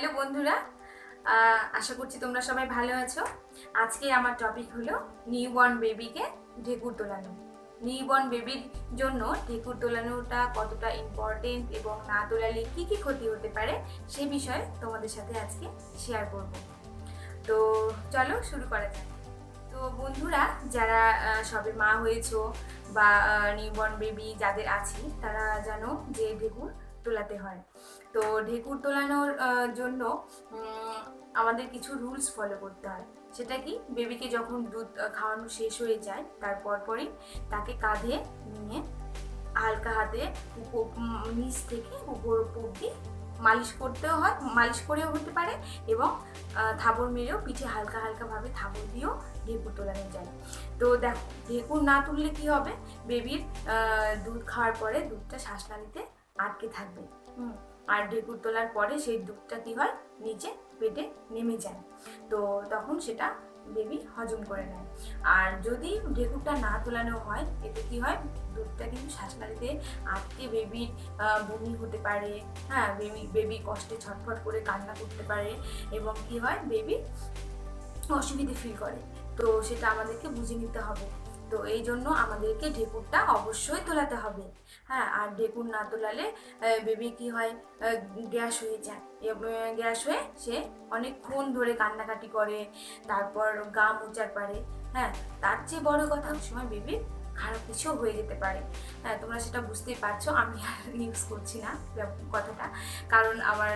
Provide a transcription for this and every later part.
Hello বন্ধুরা, আশা করছি তোমরা সবাই ভালো আছো। আজকে আমার টপিক হলো নিউবর্ন বেবিকে ঢেকুর তোলানো। নিউবর্ন বেবির জন্য ঢেকুর তোলানোটা কতটা ইম্পর্টেন্ট এবং না তোলালে কি কি ক্ষতি হতে পারে সে বিষয়ে তোমাদের সাথে আজকে শেয়ার করব। তো চলো শুরু করা যাক। তো বন্ধুরা, যারা সবে মা হয়েছো বা নিউবর্ন বেবি যাদের আছে তারা জানো যে ঢেকুর তোলাতে হয়। তো ঢেকুর তোলানোর জন্য আমাদের কিছু রুলস ফলো করতে হয়। সেটা কি, বেবিকে যখন দুধ খাওয়ানো শেষ হয়ে যায় তারপর পরই তাকে কাঁধে নিয়ে হালকা হাতে নিচ থেকে উপর অব্দি মালিশ করতেও হয়, মালিশ করেও হতে পারে এবং থাবর মেরেও পিঠে হালকা হালকা ভাবে থাবর দিয়েও ঢেকুর তোলানো যায়। তো দেখো, ঢেকুর না তুললে কি হবে, বেবির দুধ খাওয়ার পরে দুধটা শ্বাসনালীতে আটকে থাকবে। আর ঢেকুর তোলার পরে সেই দুধটা কি হয়, নিচে পেটে নেমে যায়। তো তখন সেটা বেবি হজম করে নেয়। আর যদি ঢেকুরটা না তোলানো হয়, এতে কি হয়, দুধটা কিন্তু শ্বাসনালীতে আটকে বেবির বমি হতে পারে। হ্যাঁ, বেবি কষ্টে ছটফট করে কান্না করতে পারে এবং কি হয়, বেবি অসুবিধে ফিল করে। তো সেটা আমাদেরকে বুঝে নিতে হবে। তো এই জন্য আমাদেরকে ঢেকুরটা অবশ্যই তোলাতে হবে। হ্যাঁ, আর ঢেকুর না তোলালে বেবি কি হয়, গ্যাস হয়ে যায়। গ্যাস হয়ে সে অনেকক্ষণ ধরে কান্নাকাটি করে, তারপর গা মোচার পারে। হ্যাঁ, তার চেয়ে বড় কথা, অনেক সময় বেবির খারাপ কিছুও হয়ে যেতে পারে। হ্যাঁ, তোমরা সেটা বুঝতেই পারছো, আমি আর ইউজ করছি না কথাটা, কারণ আমার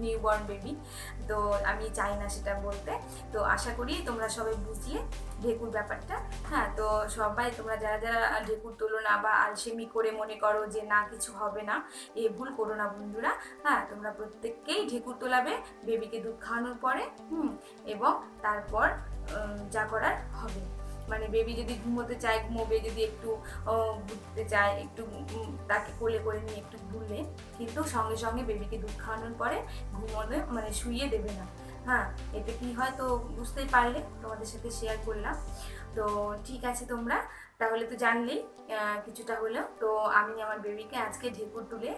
নিউবর্ন বেবি। তো আমি চাই না সেটা বলতে। তো আশা করি তোমরা সবাই বুঝিয়ে ঢেকুর ব্যাপারটা। হ্যাঁ, তো সবাই তোমরা যারা যারা ঢেকুর তোলো না বা আলসেমি করে মনে করো যে না কিছু হবে না, এ ভুল করো না বন্ধুরা। হ্যাঁ, তোমরা প্রত্যেককেই ঢেকুর তোলাবে বেবিকে দুধ খাওয়ানোর পরে। এবং তারপর যা করার হবে, মানে বেবি যদি ঘুমোতে চায় ঘুমোবে, যদি একটু ঘুরতে চায় একটু তাকে কোলে করে নিয়ে একটু ঘুরলে, কিন্তু সঙ্গে সঙ্গে বেবিকে দুধ খাওয়ানোর পরে ঘুমোতে মানে শুইয়ে দেবে না। হ্যাঁ, এতে কি হয় তো বুঝতেই পারলে, তোমাদের সাথে শেয়ার করলাম। তো ঠিক আছে, তোমরা তাহলে তো জানলেই কিছুটা হলেও। তো আমি আমার বেবিকে আজকে ঢেকুর তুলে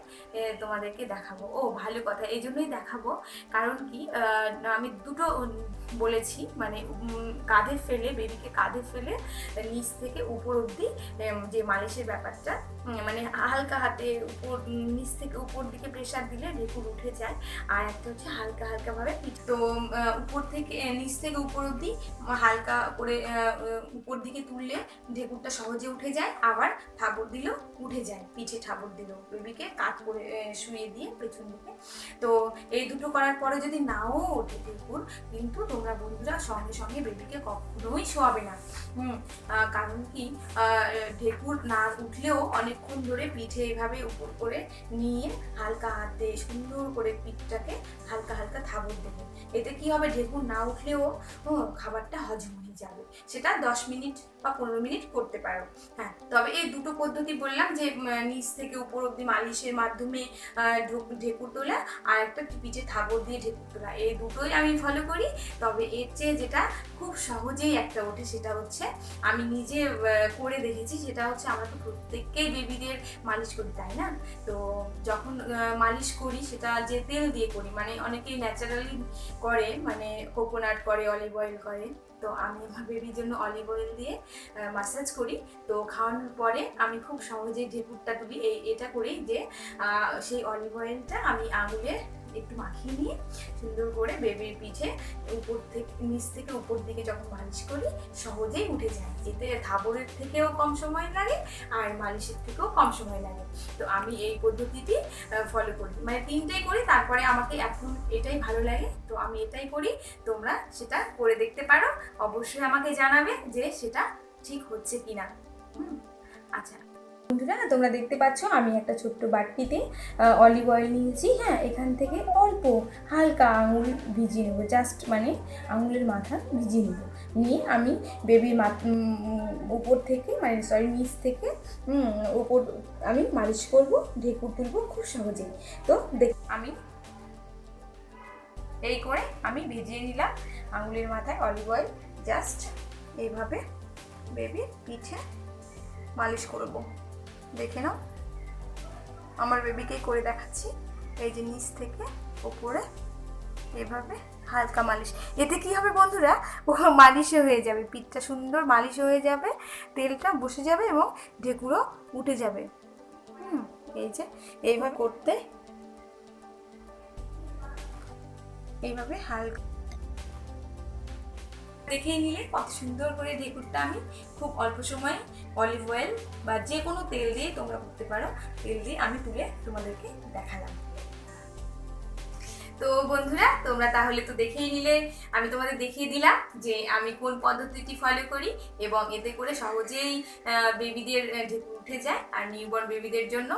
তোমাদেরকে দেখাবো। ও ভালো কথা, এই জন্যই দেখাবো কারণ কি, আমি দুটো বলেছি, মানে কাঁধে ফেলে, বেবিকে কাঁধে ফেলে নিচ থেকে উপর অবধি যে মালিশের ব্যাপারটা, মানে হালকা হাতে উপর নিচ থেকে উপর দিকে প্রেসার দিলে ঢেকুর উঠে যায়। আর একটা হচ্ছে হালকা হালকা ভাবে তো উপর থেকে নিচ থেকে উপর অবধি হালকা করে উপর দিকে তুললে ঢেকুরটা সহজে উঠে যায়। আবার থাবর দিলেও উঠে যায়, পিঠে থাবর দিলেও, বেবিকে কাত করে শুয়ে দিয়ে পেছন দিকে। তো এই দুটো করার পরে যদি নাও ওঠে ঢেকুর, কিন্তু তোমরা বন্ধুরা সঙ্গে সঙ্গে বেবিকে কখনোই শোয়াবে না। কারণ কি, ঢেকুর না উঠলেও অনেকক্ষণ ধরে পিঠে এভাবে উপর করে নিয়ে হালকা হাতে সুন্দর করে পিঠটাকে হালকা হালকা থাবর দেবে। এতে কি হবে, ঢেকুর না উঠলেও খাবারটা হজম হয়ে যাবে। সেটা 10 মিনিট বা 15 মিনিট করতে পারো। হ্যাঁ, তবে এই দুটো পদ্ধতি বললাম, যে নিচ থেকে উপর অব্দি মালিশের মাধ্যমে ঢেকুর তোলা, আর একটা পিঠে থাবর দিয়ে ঢেকুর তোলা, এই দুটোই আমি ফলো করি। তবে এর চেয়ে যেটা খুব সহজেই একটা ওঠে, সেটা হচ্ছে আমি নিজে করে দেখেছি। সেটা হচ্ছে, আমরা তো প্রত্যেককেই বেবিদের মালিশ করি, তাই না? তো যখন মালিশ করি সেটা যে তেল দিয়ে করি, মানে অনেকেই ন্যাচারালি করে, মানে কোকোনাট করে, অলিভ অয়েল করে। তো আমি আমার বেবির জন্য অলিভ অয়েল দিয়ে মাসাজ করি। তো খাওয়ানোর পরে আমি খুব সহজেই ঢেকুরটা তুলি এটা করেই, যে সেই অলিভ অয়েলটা আমি আঙুলে একটু মাখিয়ে নিয়ে সুন্দর করে বেবির পিঠে উপর থেকে নিচ থেকে উপর দিকে যখন মালিশ করি, সহজেই উঠে যায়। এতে থাবরের থেকেও কম সময় লাগে আর মালিশের থেকেও কম সময় লাগে। তো আমি এই পদ্ধতিটি ফলো করি, মানে তিনটেই করি। তারপরে আমাকে এখন এটাই ভালো লাগে, তো আমি এটাই করি। তোমরা সেটা করে দেখতে পারো, অবশ্যই আমাকে জানাবে যে সেটা ঠিক হচ্ছে কিনা। আচ্ছা বন্ধুরা, তোমরা দেখতে পাচ্ছ আমি একটা ছোট্ট বাটিতে অলিভ অয়েল নিয়েছি। হ্যাঁ, এখান থেকে অল্প হালকা আঙুল ভিজিয়ে নেবো, জাস্ট মানে আঙুলের মাথা ভিজিয়ে নেবো। নিয়ে আমি বেবির উপর থেকে, মানে সরি নিচ থেকে উপর আমি মালিশ করবো, ঢেকুর তুলবো খুব সহজেই। তো আমি এই করে আমি ভিজিয়ে নিলাম আঙুলের মাথায় অলিভ অয়েল, জাস্ট এইভাবে বেবির পিঠে মালিশ করব। দেখে নাও, আমার বেবিকেই করে দেখাচ্ছি। এই যে নিচ থেকে উপরে এভাবে হালকা মালিশ। এতে কি হবে বন্ধুরা, ও মালিশও হয়ে যাবে, পিঠটা সুন্দর মালিশ হয়ে যাবে, তেলটা বসে যাবে এবং ঢেকুরও উঠে যাবে। এই যে এইভাবে করতে, এইভাবে হালকা দেখেই নিলে কত সুন্দর করে ঢেকুরটা আমি খুব অল্প সময়ে অলিভ অয়েল বা যে কোনো তেল দিয়ে তোমরা করতে পারো, তেল দিয়ে আমি তুলে তোমাদেরকে দেখালাম। তো বন্ধুরা, তোমরা তাহলে তো দেখেই নিলে, আমি তোমাদের দেখিয়ে দিলাম যে আমি কোন পদ্ধতিটি ফলো করি এবং এতে করে সহজেই বেবিদের ঢেকুর উঠে যায়। আর নিউবর্ন বেবিদের জন্য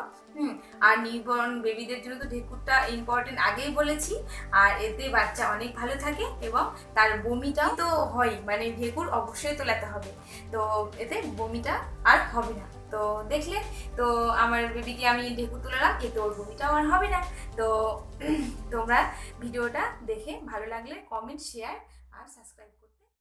আর নিউবর্ন বেবিদের জন্য তো ঢেকুরটা ইম্পর্টেন্ট, আগেই বলেছি। আর এতে বাচ্চা অনেক ভালো থাকে এবং তার বমিটাও তো হয়, মানে ঢেকুর অবশ্যই তোলাতে হবে, তো এতে বমিটা আর হবে না। তো দেখলে তো আমার বেবিকে আমি ঢেকুর তোলালাম, এতে ওর বমিটাও আর হবে না। তো তোমরা ভিডিওটা দেখে ভালো লাগলে কমেন্ট, শেয়ার আর সাবস্ক্রাইব করতে